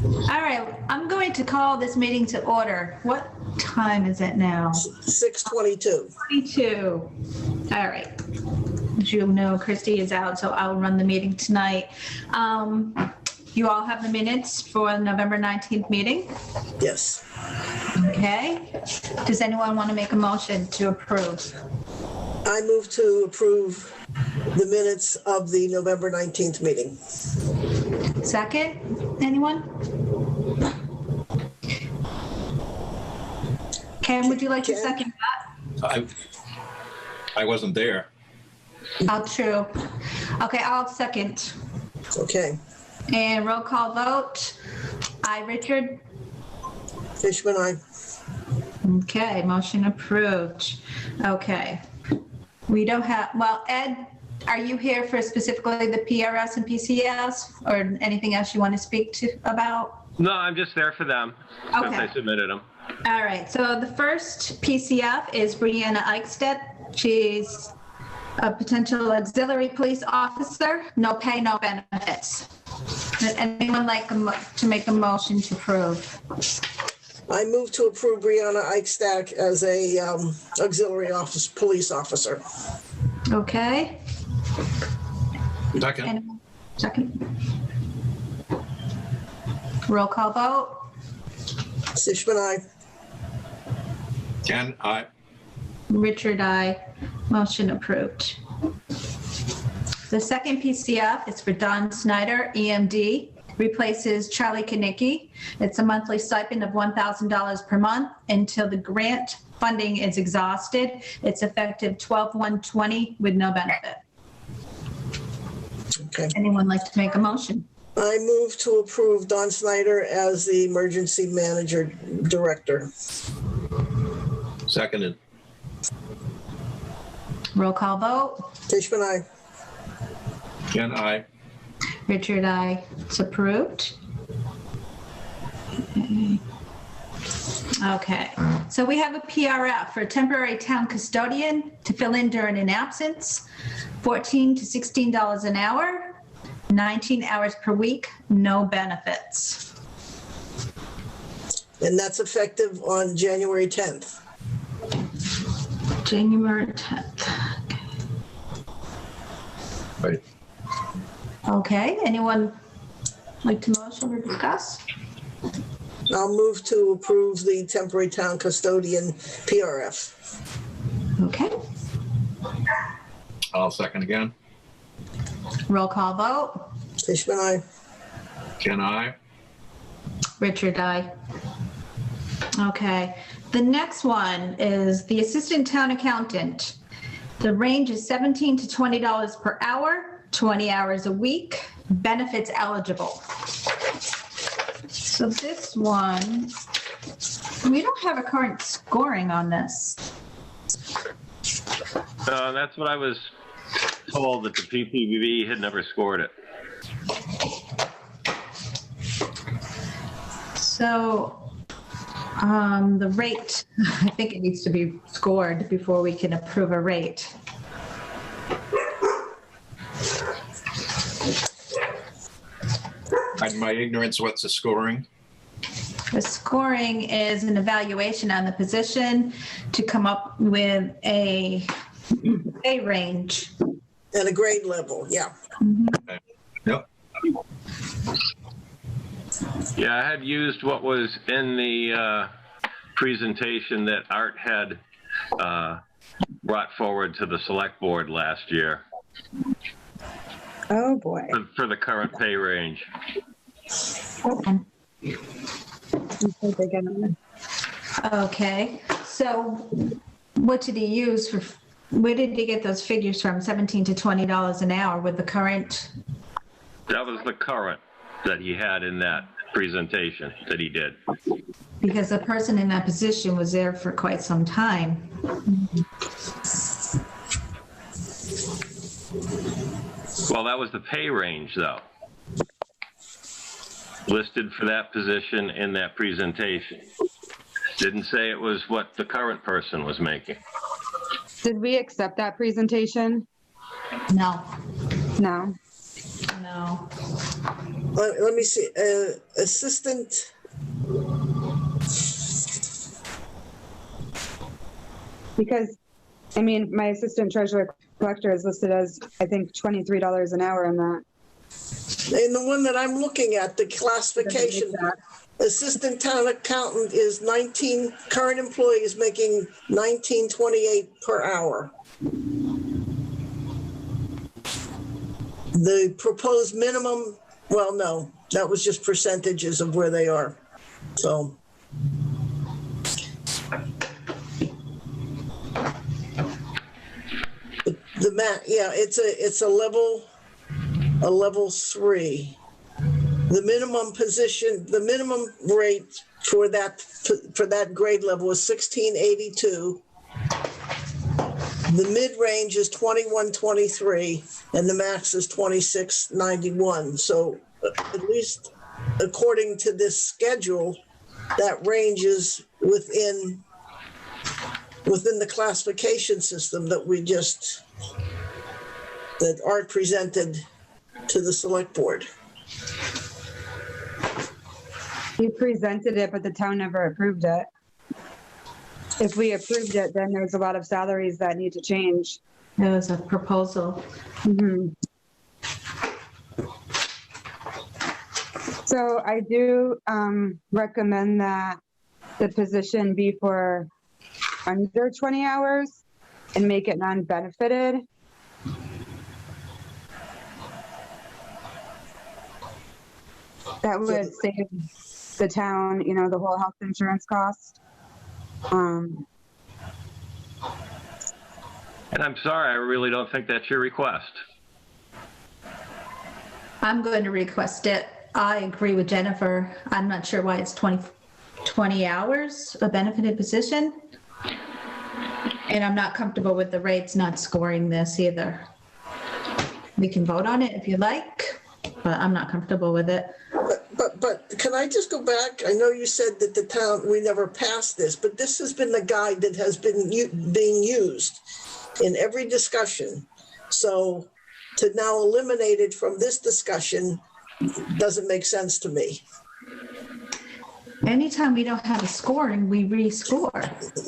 All right, I'm going to call this meeting to order. What time is it now? 6:22. 22. All right. As you know, Christy is out, so I'll run the meeting tonight. You all have the minutes for November 19th meeting? Yes. Okay. Does anyone want to make a motion to approve? I move to approve the minutes of the November 19th meeting. Second? Anyone? Ken, would you like to Ken? second that? I wasn't there. Oh, true. Okay, I'll second. Okay. And roll call vote. Aye, Richard. Fishman, aye. Okay, motion approved. Okay. We don't have, well, Ed, are you here for specifically the PRS and PCS or anything else you want to speak to about? No, I'm just there for them since Okay. I submitted them. All right, so the first PCF is Brianna Eichstedt. She's a potential auxiliary police officer, no pay, no benefits. Would anyone like to make a motion to approve? I move to approve Brianna Eichstadt as a auxiliary office, police officer. Okay. Second. Anyone? Second. Roll call vote. Fishman, aye. Ken, aye. Richard, aye. Motion approved. The second PCF is for Don Snyder, EMD, replaces Charlie Kanicki. It's a monthly stipend of $1,000 per month until the grant funding is exhausted. It's effective 12/1/20 with no benefit. Okay. Anyone like to make a motion? I move to approve Don Snyder as the emergency manager director. Seconded. Roll call vote. Fishman, aye. Ken, aye. Richard, aye. It's approved. Okay, so we have a PRF for temporary town custodian to fill in during an absence, $14 to $16 an hour, 19 hours per week, no benefits. And that's effective on January 10th. January 10th. Right. Okay, anyone like to motion or discuss? I'll move to approve the temporary town custodian PRF. Okay, I'll second again. roll call vote. Fishman, aye. Ken, aye. Richard, aye. Okay, the next one is the assistant town accountant. The range is $17 to $20 per hour, 20 hours a week, benefits eligible. So this one, we don't have a current scoring on this. That's what I was told, that the PPB had never scored it. So the rate, I think it needs to be scored before we can approve a rate. In my ignorance, what's the scoring? The scoring is an evaluation on the position to come up with a range. And a grade level, yeah. Yep. Yeah, I had used what was in the presentation that Art had brought forward to the select board last year. Oh, boy. For the current pay range. Okay, so what did he use for, where did he get those figures from, $17 to $20 an hour with the current? That was the current that he had in that presentation that he did. Because the person in that position was there for quite some time. Well, that was the pay range, though, listed for that position in that presentation. Didn't say it was what the current person was making. Did we accept that presentation? No, No. no. Let me see, assistant, Because, I mean, my assistant treasurer collector is listed as, I think, $23 an hour in that. in the one that I'm looking at, the classification, assistant town accountant is 19, current employee is making 19.28 per hour. The proposed minimum, well, no, that was just percentages of where they are, so. Yeah, it's a level 3. The minimum position, the minimum rate for that grade level is 1682. The mid-range is 2123, and the max is 2691. So at least according to this schedule, that range is within the classification system that that Art presented to the select board. We presented it, but the town never approved it. If we approved it, then there's a lot of salaries that need to change. There was a proposal. Mhm. So I do recommend that the position be for under 20 hours and make it non-benefited. That would save the town, the whole health insurance cost. And I'm sorry, I really don't think that's your request. I'm going to request it. I agree with Jennifer. I'm not sure why it's 20 hours, a benefited position. And I'm not comfortable with the rates not scoring this either. We can vote on it if you like, but I'm not comfortable with it. But can I just go back? I know you said that the town, we never passed this, but this has been the guide that has been being used in every discussion. So to now eliminate it from this discussion doesn't make sense to me. Anytime we don't have a scoring, we rescore.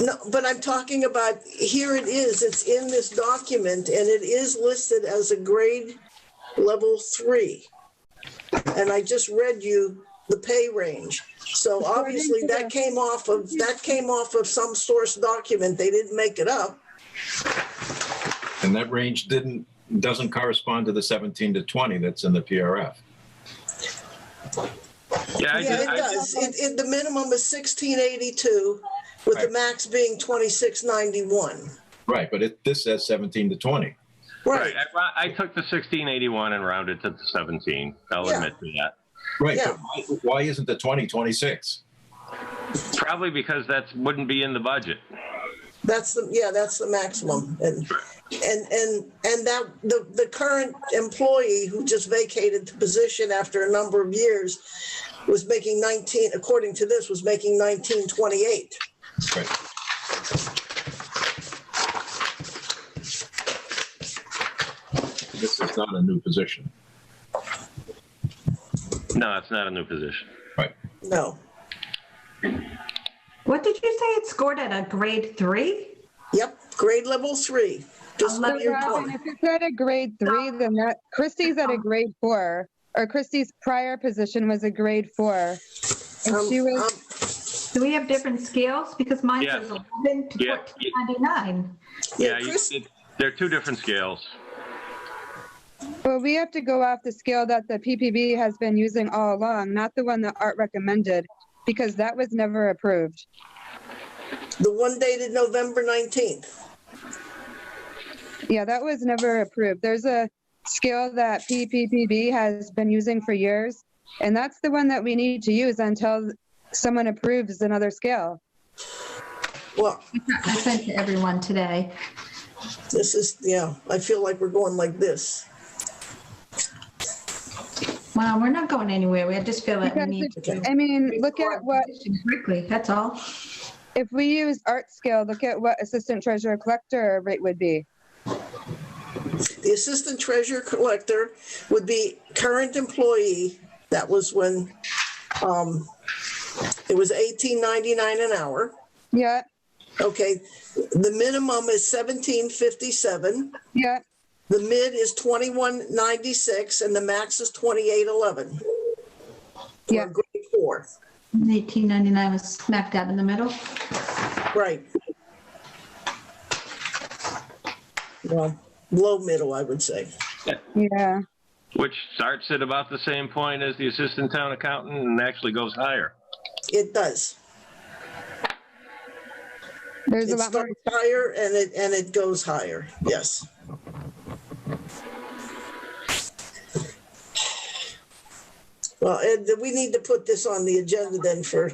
No, but I'm talking about, here it is, it's in this document and it is listed as a grade level 3. And I just read you the pay range. So obviously that came off of some source document. They didn't make it up. And that range doesn't correspond to the 17 to 20 that's in the PRF. Yeah, It does. The minimum is 1682 with the max being 2691. Right, but this says 17 to 20. Right. I took the 1681 and rounded to the 17. I'll admit to that. Right, Yeah. but why isn't the 2026? Probably because that wouldn't be in the budget. That's the maximum. And that the current employee who just vacated the position after a number of years was making 19, according to this, was making 1928. Right. This is not a new position. No, it's not a new position. Right. No. What did you say it scored at a grade 3? Yep, grade level 3. Just I'll let what you're you know. doing. If it's at a grade 3, then Christie's at a grade 4, or Christie's prior position was a grade 4. And she was, Do we have different scales? Because mine Yeah. says 11 to Yeah. 1499. Yeah, Chris- they're two different scales. well, we have to go off the scale that the PPB has been using all along, not the one that Art recommended, because that was never approved. The one dated November 19th. Yeah, that was never approved. There's a scale that PPPB has been using for years, and that's the one that we need to use until someone approves another scale. Well, I sent to everyone today. this is, I feel like we're going like this. Well, we're not going anywhere. We just feel that we Because need to. I mean, look at what, Quickly, that's all. if we use Art scale, look at what assistant treasurer collector rate would be. The assistant treasurer collector would be current employee. That was when it was $18.99 an hour. Yeah, Okay, the minimum is $17.57. yeah, The mid is $21.96, and the max is $28.11. yeah. For grade 4. 1899 was smack dab in the middle. Right. Well, low middle, I would say. Yeah. Which starts at about the same point as the assistant town accountant and actually goes higher. It does. There's a It lot more. starts higher and it goes higher. Yes. Well, Ed, we need to put this on the agenda then for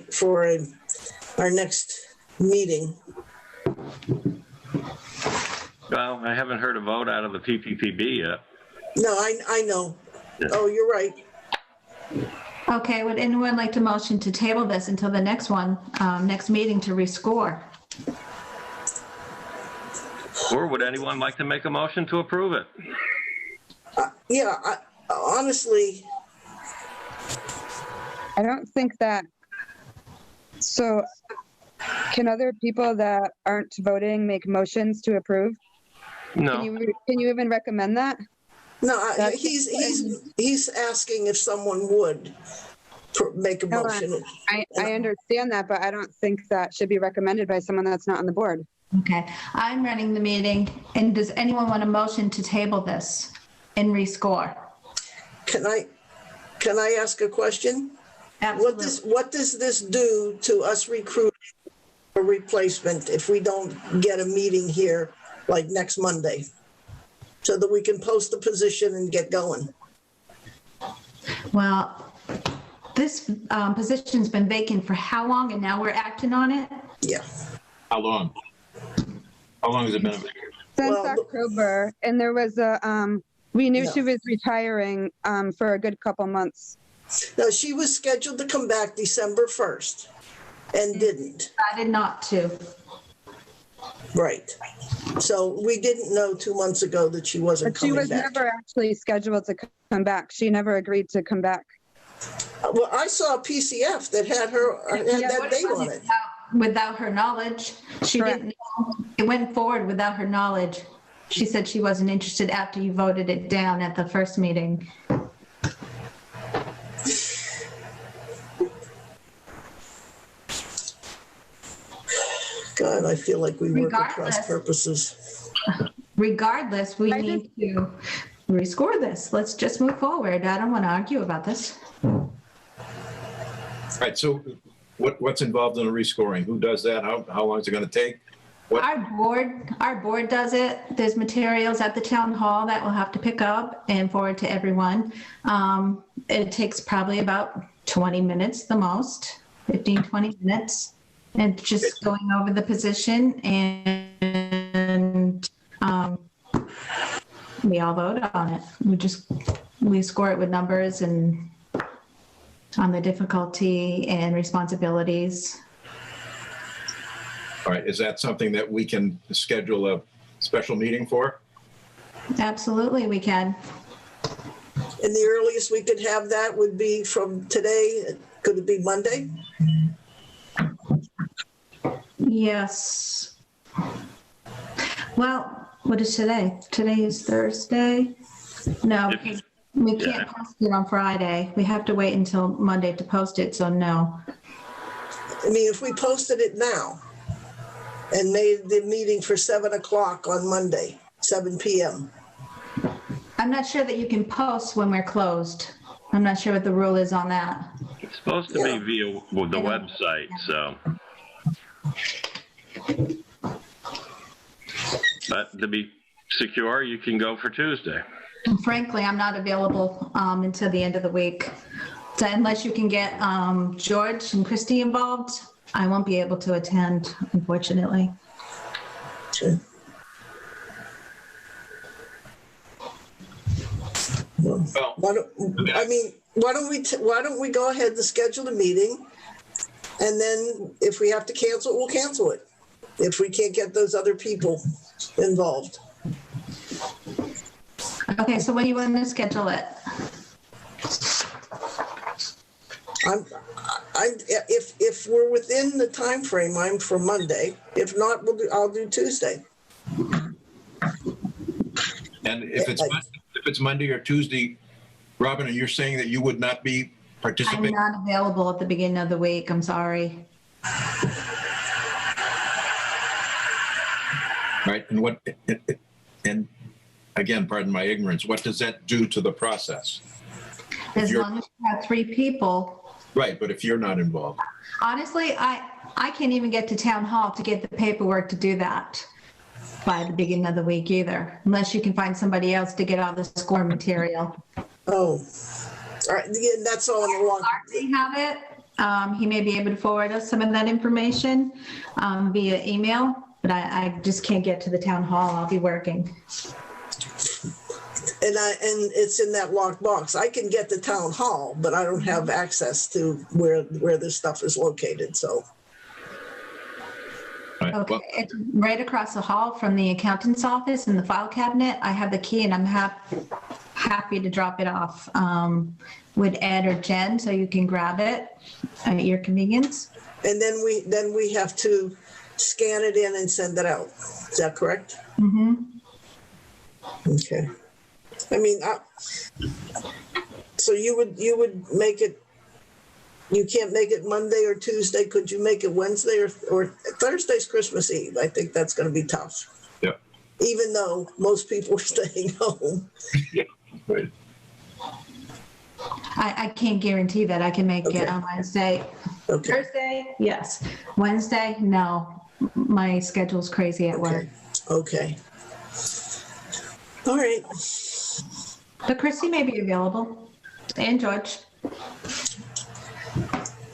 our next meeting. Well, I haven't heard a vote out of the PPPB yet. No, I know. Oh, you're right. Okay, would anyone like to motion to table this until the next one, next meeting to rescore? Or would anyone like to make a motion to approve it? Yeah, honestly, I don't think that. So can other people that aren't voting make motions to approve? No. Can you even recommend that? no, he's asking if someone would make a No, motion. I understand that, but I don't think that should be recommended by someone that's not on the board. Okay, I'm running the meeting, and does anyone want a motion to table this and rescore? Can I ask a question? Absolutely. What does this do to us recruiting a replacement if we don't get a meeting here like next Monday? So that we can post the position and get going. Well, this position's been vacant for how long, and now we're acting on it? Yeah. How long? How long has it been? Since Well, October, and there was we knew No. she was retiring for a good couple months. No, she was scheduled to come back December 1st and didn't. I did not to. Right. So we didn't know 2 months ago that she wasn't But she coming was back. never actually scheduled to come back. She never agreed to come back. Well, I saw a PCF that had that date on it. Without her knowledge. She Correct. didn't know. It went forward without her knowledge. She said she wasn't interested after you voted it down at the first meeting. God, I feel like we work at cross Regardless. purposes. Regardless, we I need to rescore this. Let's just move forward. I don't want to argue about this. Right, so what's involved in a rescoring? Who does that? How long is it going to take? What- Our board does it. There's materials at the town hall that we'll have to pick up and forward to everyone. It takes probably about 20 minutes the most, 15, 20 minutes. And just going over the position, and we all vote on it. We score it with numbers and on the difficulty and responsibilities. All right, is that something that we can schedule a special meeting for? Absolutely, we can. And the earliest we could have that would be from today. Could it be Monday? Yes. Well, what is today? Today is Thursday? No, If- we can't post it on Friday. We have to wait until Monday to post it, so no. I mean, if we posted it now and made the meeting for 7 o'clock on Monday, 7 p.m. I'm not sure that you can post when we're closed. I'm not sure what the rule is on that. It's supposed to be via the website, so. But to be secure, you can go for Tuesday. Frankly, I'm not available until the end of the week. So unless you can get George and Christy involved, I won't be able to attend, unfortunately. Well, Why don't we go ahead and schedule a meeting? And then if we have to cancel it, we'll cancel it. If we can't get those other people involved. Okay, so when do you want to schedule it? If we're within the time frame, I'm for Monday. If not, I'll do Tuesday. And if it's Monday or Tuesday, Robin, are you saying that you would not be I'm participating? not available at the beginning of the week. I'm sorry. Right, and again, pardon my ignorance, what does that do to the process? As you're- long as you have 3 people. Right, but if you're not involved, Honestly, I can't even get to town hall to get the paperwork to do that by the beginning of the week either, unless you can find somebody else to get all the score material. Oh, all right, yeah, that's all in the log. Art may have it. He may be able to forward us some of that information via email, but I just can't get to the town hall. I'll be working. And it's in that locked box. I can get to town hall, but I don't have access to where this stuff is located, so. right, Okay, well, it's right across the hall from the accountant's office in the file cabinet. I have the key and I'm happy to drop it off with Ed or Jen so you can grab it at your convenience. And then we have to scan it in and send it out. Is that correct? Mm-hmm. Okay. I mean, so you would make it, you can't make it Monday or Tuesday. Could you make it Wednesday or Thursday's Christmas Eve? I think that's going to be tough. yeah, Even though most people are staying home. yeah, right. I can't guarantee that I can make Okay. it on Wednesday. Okay. Thursday, yes. Wednesday, no. My schedule's crazy at work. Okay. All right. But Christy may be available. And George.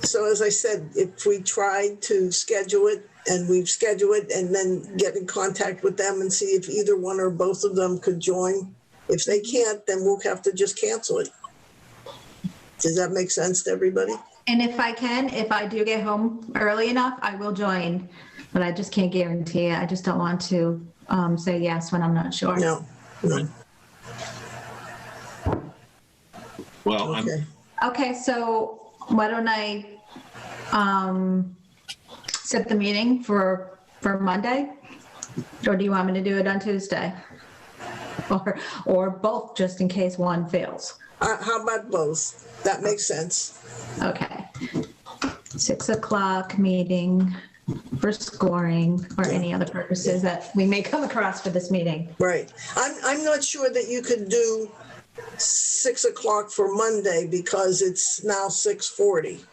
So as I said, if we tried to schedule it and we've scheduled it and then get in contact with them and see if either one or both of them could join. If they can't, then we'll have to just cancel it. Does that make sense to everybody? And if I do get home early enough, I will join. But I just can't guarantee it. I just don't want to say yes when I'm not sure. No. Well, Okay. Okay, so why don't I set the meeting for Monday? Or do you want me to do it on Tuesday? Or both, just in case one fails? How about both? That makes sense. Okay. 6 o'clock meeting for scoring or any other purposes that we may come across for this meeting. Right. I'm not sure that you could do 6 o'clock for Monday because it's now 6:40.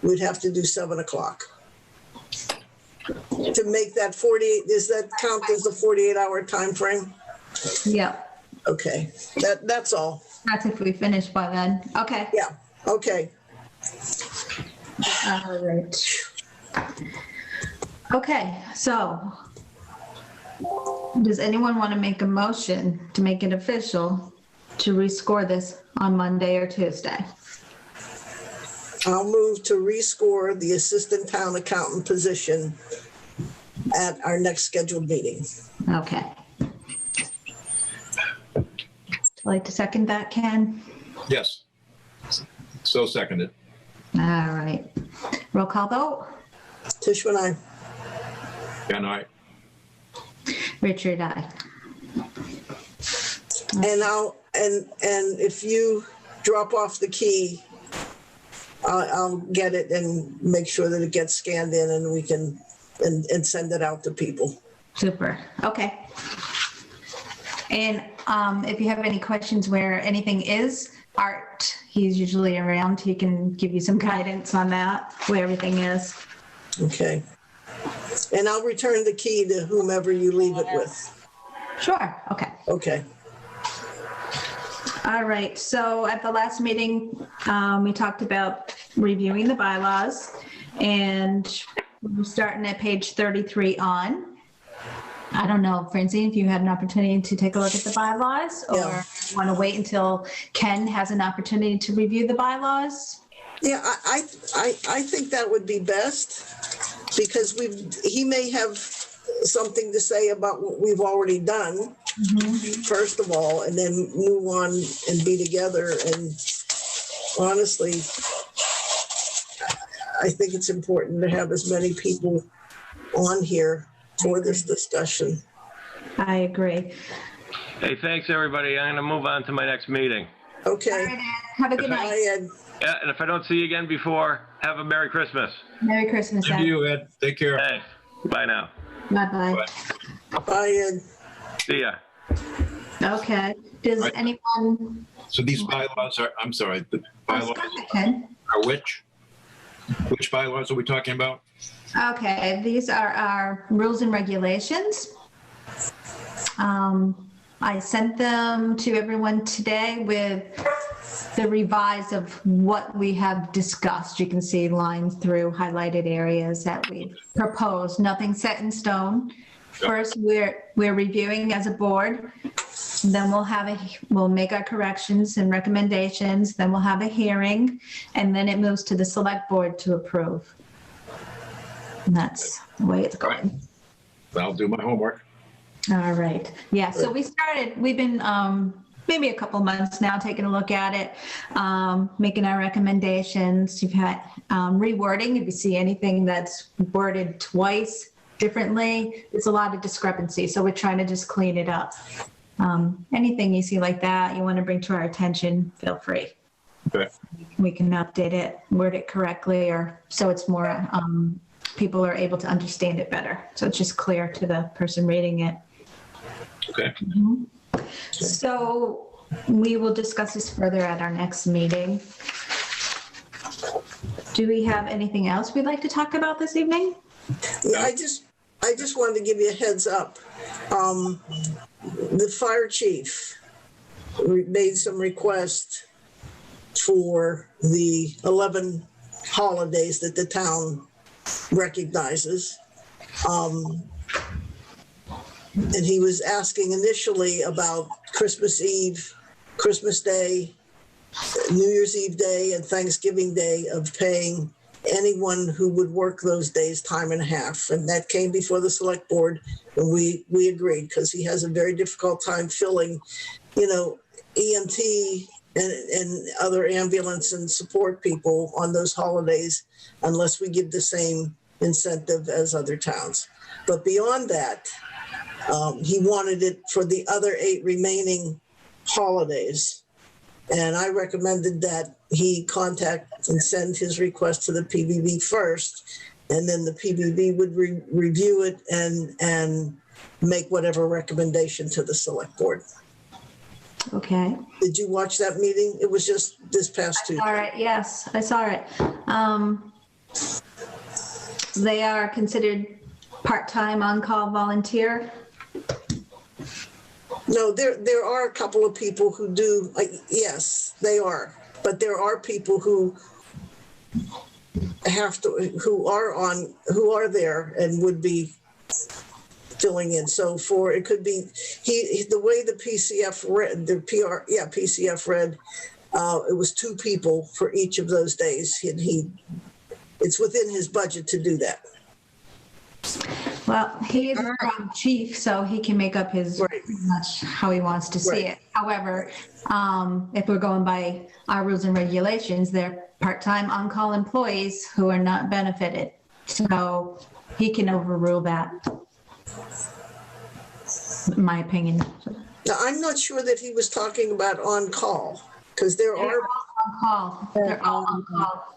We'd have to do 7 o'clock. To make that 48, does that count as a 48-hour time frame? Yep. Okay, that's all. That's if we finish by then. Okay. Yeah, okay. All right. Okay, so does anyone want to make a motion to make it official to rescore this on Monday or Tuesday? I'll move to rescore the assistant town accountant position at our next scheduled meeting. Okay. Would you like to second that, Ken? yes. So seconded. All right. Roll call vote. Tishman, I. Can I? Richard, aye. And if you drop off the key, I'll get it and make sure that it gets scanned in and we can, and send it out to people. Super. Okay. And if you have any questions where anything is, Art, he's usually around. He can give you some guidance on that, where everything is. Okay. And I'll return the key to whomever you leave it with. Sure. Okay. Okay. All right. So at the last meeting, we talked about reviewing the bylaws, and we're starting at page 33 on. I don't know, Francine, if you had an opportunity to take a look at the bylaws, or Yeah. want to wait until Ken has an opportunity to review the bylaws? Yeah, I think that would be best because he may have something to say about what we've already done, first of all, and then move on and be together. And honestly, I think it's important to have as many people on here for this discussion. I agree. Hey, thanks, everybody. I'm going to move on to my next meeting. All Okay. right, Ed, have a good Bye, night. Ed. Yeah, and if I don't see you again before, have a Merry Christmas. Merry Christmas, Same to Ed. you, Ed. Take care. Thanks. Bye now. Bye-bye. Bye, Ed. See ya. Okay, does Right. anyone? So these bylaws are, I'm sorry, the Oh, bylaws go ahead, Ken. are which? Which bylaws are we talking about? Okay, these are our rules and regulations. I sent them to everyone today with the revise of what we have discussed. You can see lines through highlighted areas that we proposed, nothing set in stone. First, we're reviewing as a board. Then we'll make our corrections and recommendations. Then we'll have a hearing, and then it moves to the select board to approve. And that's the way it's going. I'll do my homework. All right. Yeah, so we've been maybe a couple months now taking a look at it, making our recommendations. You've had rewording. If you see anything that's worded twice differently, there's a lot of discrepancy. So we're trying to just clean it up. Anything you see like that you want to bring to our attention, feel free. Okay. We can update it, word it correctly, or so it's more, people are able to understand it better. So it's just clear to the person reading it. Okay. So we will discuss this further at our next meeting. Do we have anything else we'd like to talk about this evening? Yeah, I just wanted to give you a heads up. The fire chief made some requests for the 11 holidays that the town recognizes. And he was asking initially about Christmas Eve, Christmas Day, New Year's Eve day, and Thanksgiving Day of paying anyone who would work those days time and a half. And that came before the select board, and we agreed, because he has a very difficult time filling, EMT and other ambulance and support people on those holidays unless we give the same incentive as other towns. But beyond that, he wanted it for the other 8 remaining holidays. And I recommended that he contact and send his request to the PBB first, and then the PBB would review it and make whatever recommendation to the select board. Okay. Did you watch that meeting? It was just this past Tuesday. All right. Yes, I saw it. They are considered part-time on-call volunteer. No, there are a couple of people who do, yes, they are. But there are people who who are there and would be filling in. So it could be, the way the PCF read, PCF read, it was 2 people for each of those days. It's within his budget to do that. Well, he is a chief, so he can make up his Right. pretty much how he wants to see Right. it. However, if we're going by our rules and regulations, they're part-time on-call employees who are not benefited. So he can overrule that, in my opinion. Now, I'm not sure that he was talking about on-call, because there They're are, all on-call. They're all on-call.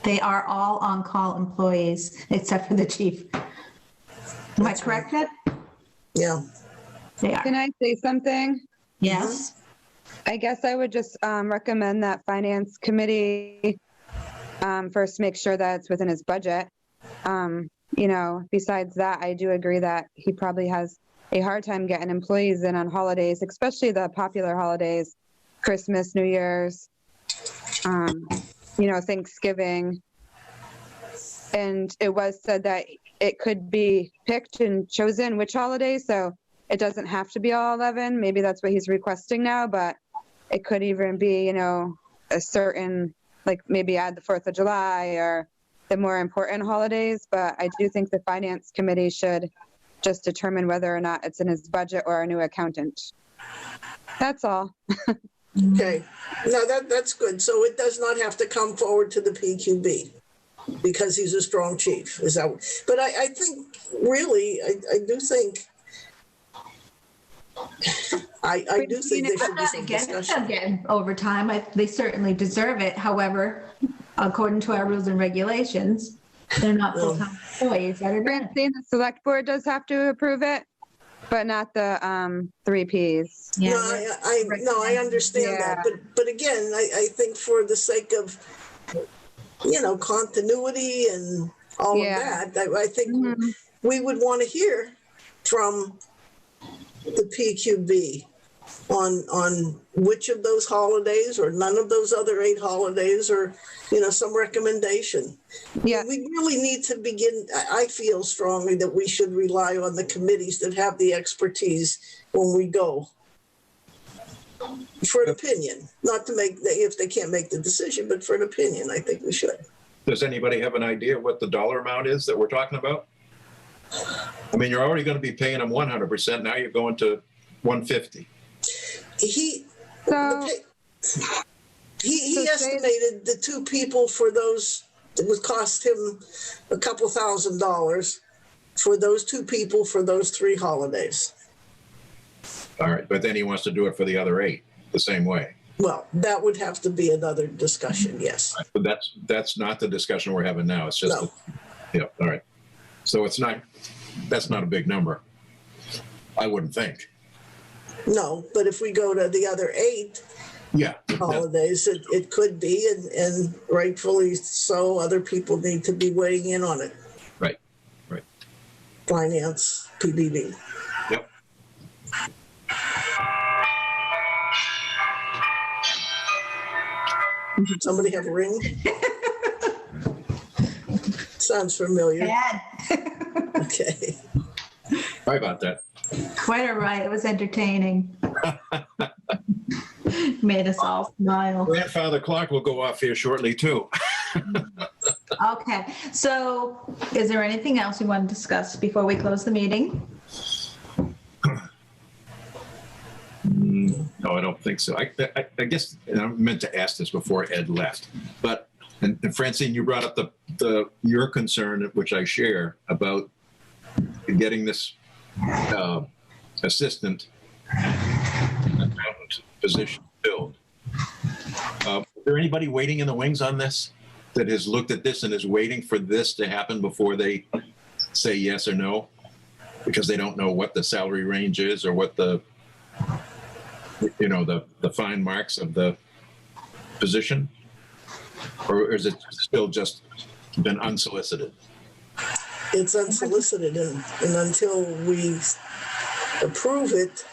They are all on-call employees, except for the chief. Am I correct, Ed? yeah. They are. Can I say something? Yes. I guess I would just recommend that finance committee first make sure that it's within his budget. Besides that, I do agree that he probably has a hard time getting employees in on holidays, especially the popular holidays, Christmas, New Year's, Thanksgiving. And it was said that it could be picked and chosen which holiday, so it doesn't have to be all 11. Maybe that's what he's requesting now, but it could even be, a certain, like maybe add the 4th of July or the more important holidays, but I do think the finance committee should just determine whether or not it's in his budget or a new accountant. That's all. Okay, no, that's good. So it does not have to come forward to the PQB because he's a strong chief, is that? But I think, really, I do think, I do think there should I'm be not some against them discussion. getting overtime. They certainly deserve it. However, according to our rules and regulations, they're not full-time employees that are doing it. Francine, the select board does have to approve it, but not the 3 Ps. No, Yeah, I understand that, but again, I think for the sake of, continuity and all of Yeah. that, I think we would want to hear from the PQB on which of those holidays or none of those other 8 holidays or, some recommendation. Yeah. We really need to begin, I feel strongly that we should rely on the committees that have the expertise when we go for an opinion, not to make, if they can't make the decision, but for an opinion, I think we should. Does anybody have an idea what the dollar amount is that we're talking about? I mean, you're already going to be paying them 100%. Now you're going to 150. He So, estimated the 2 people for those, it would cost him a couple $1,000 for those 2 people for those 3 holidays. All right, but then he wants to do it for the other 8 the same way. Well, that would have to be another discussion, yes. But that's not the discussion we're having now. It's just, No. Yeah, all right. So that's not a big number, I wouldn't think. No, but if we go to the other 8 Yeah. holidays, it could be, and rightfully so, other people need to be weighing in on it. Right. Finance, PBB. Yep. Somebody have a ring? Sounds familiar. Bad. Okay. Sorry about that. Quite all right. It was entertaining. Made us all smile. Grandfather clock will go off here shortly too. Okay, so is there anything else we want to discuss before we close the meeting? No, I don't think so. I guess, and I meant to ask this before Ed left, but, and Francine, you brought up your concern, which I share, about getting this assistant accountant position filled. Is there anybody waiting in the wings on this that has looked at this and is waiting for this to happen before they say yes or no? Because they don't know what the salary range is or what the fine marks of the position? Or is it still just been unsolicited? It's unsolicited, and until we approve it,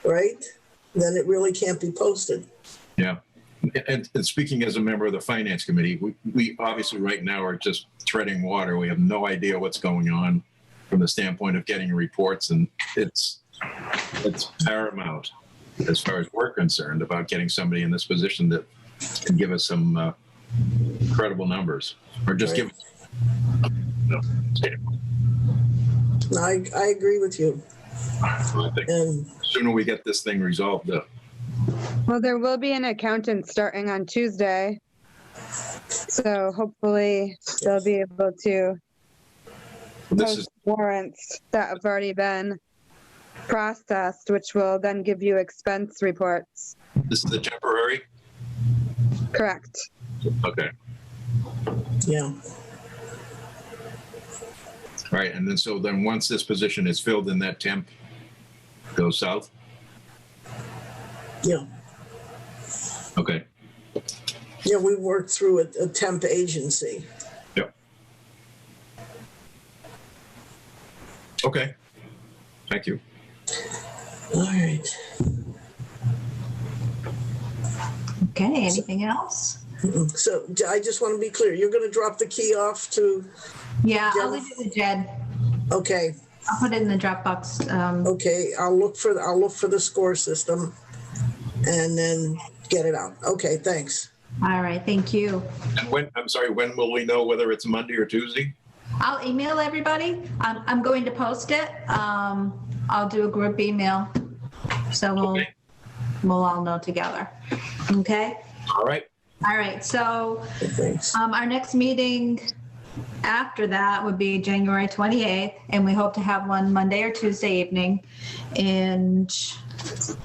right, then it really can't be posted. Yeah. And speaking as a member of the finance committee, we obviously right now are just treading water. We have no idea what's going on from the standpoint of getting reports, and it's paramount as far as we're concerned about getting somebody in this position that can give us some credible numbers, or just Right. give no, No, I agree with you. I think And the sooner we get this thing resolved, well, there will be an accountant starting on Tuesday. So hopefully they'll be able to this is post warrants that have already been processed, which will then give you expense reports. the temporary. Correct. Okay. yeah, All right, and then once this position is filled, then that temp goes south? yeah. Okay, Yeah, we worked through a temp agency. yep. Okay, thank you. All right. Okay, anything else? So I just want to be clear. You're going to drop the key off to, Yeah, I'll leave it with Jed. okay, I'll put it in the Dropbox. okay. I'll look for the score system and then get it out. Okay, thanks. All right, thank you. And when will we know whether it's Monday or Tuesday? I'll email everybody. I'm going to post it. I'll do a group email. So Okay. we'll all know together. Okay? All right. All right, so Thanks. our next meeting after that would be January 28th, and we hope to have one Monday or Tuesday evening. And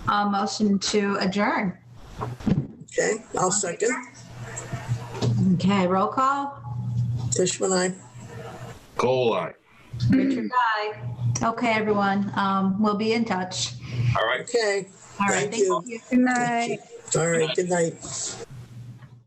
I'll motion to adjourn. Okay, I'll second. Okay, roll call. Tishman, I. Cole, aye. Richard, aye. Okay, everyone, we'll be in touch. All right. Okay, All right, Thank you. thank you. Good night. all right, good night.